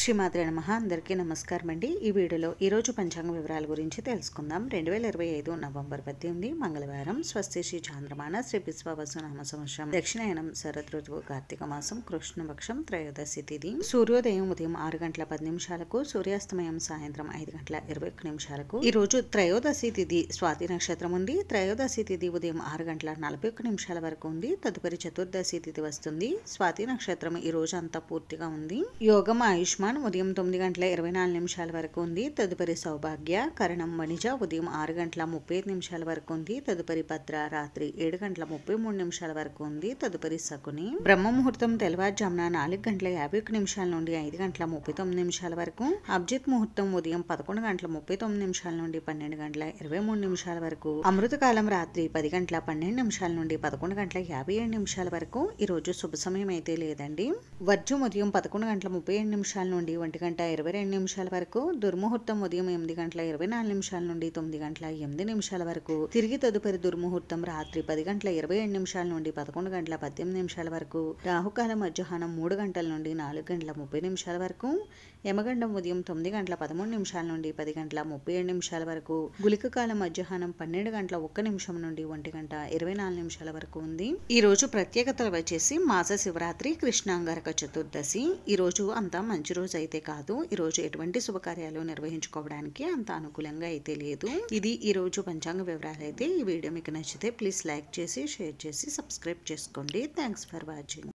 శ్రీమాత్రే నమః. అందరికీ నమస్కారం అండి. ఈ వీడియోలో ఈరోజు పంచాంగ వివరాల గురించి తెలుసుకుందాం. 2025 నవంబర్ 18 మంగళవారం. స్వస్తి శ్రీ చాంద్రమాన శ్రీ విశ్వావసు నామ సంవత్సరం దక్షిణాయనం శరద్ ఋతువు కార్తీక మాసం కృష్ణపక్షం త్రయోదశి తిథి. సూర్యోదయం ఉదయం 6 గంటల 10 నిమిషాలకు, సూర్యాస్తమయం సాయంత్రం 5 గంటల 21 నిమిషాలకు. ఈ రోజు త్రయోదశి తిథి స్వాతి నక్షత్రం ఉంది. త్రయోదశి తిథి ఉదయం 6 గంటల 41 నిమిషాల వరకు ఉంది. తదుపరి చతుర్దశి తిథి వస్తుంది. స్వాతి నక్షత్రం ఈ రోజు అంతా పూర్తిగా ఉంది. యోగం ఆయుష్మాన్ ఉదయం 9 గంటల 24 నిమిషాల వరకు ఉంది. తదుపరి సౌభాగ్య కరణం వణిజ ఉదయం 6 గంటల 35 నిమిషాల వరకు ఉంది. తదుపరి భద్ర రాత్రి 7 గంటల 33 నిమిషాల వరకు ఉంది. తదుపరి శకుని బ్రహ్మ ముహూర్తం తెల్లవారుజామున 4 గంటల 51 నిమిషాల నుండి 5 గంటల 39 నిమిషాల వరకు. అభిజిత్ ముహూర్తం ఉదయం 11 గంటల 39 నిమిషాల నుండి 12 గంటల 23 నిమిషాల వరకు. అమృతకాలం రాత్రి 10 గంటల 12 నిమిషాల నుండి 11 గంటల 57 నిమిషాల వరకు. ఈ రోజు శుభ సమయం అయితే లేదండి. వర్జం ఉదయం 11 గంటల 37 నిమిషాల నుండి 1 గంట 22 నిమిషాల వరకు. దుర్ముహూర్తం ఉదయం 8 గంటల 24 నిమిషాల నుండి 9 గంటల 8 నిమిషాల వరకు. తిరిగి తదుపరి దుర్ముహూర్తం రాత్రి 10 గంటల 27 నిమిషాల నుండి 11 గంటల 18 నిమిషాల వరకు. రాహుకాలం మధ్యాహ్నం 3 గంటల నుండి 4 గంటల 30 నిమిషాల వరకు. యమగండం ఉదయం 9 గంటల 13 నిమిషాల నుండి 10 గంటల 37 నిమిషాల వరకు. గుళిక కాలం మధ్యాహ్నం 12 గంటల 1 నిమిషం నుండి 1 గంట 24 నిమిషాల వరకు ఉంది. ఈ రోజు ప్రత్యేకతలు వచ్చేసి మాస శివరాత్రి, కృష్ణాంగారక చతుర్దశి. ఈ రోజు అంతా మంచి రోజు అయితే కాదు. ఈ రోజు ఎటువంటి శుభకార్యాలు నిర్వహించుకోవడానికి అంత అనుకూలంగా అయితే లేదు. ఇది ఈ రోజు పంచాంగ వివరాలు అయితే. ఈ వీడియో మీకు నచ్చితే ప్లీజ్ లైక్ చేసి, షేర్ చేసి, సబ్స్క్రైబ్ చేసుకోండి. Thanks for watching.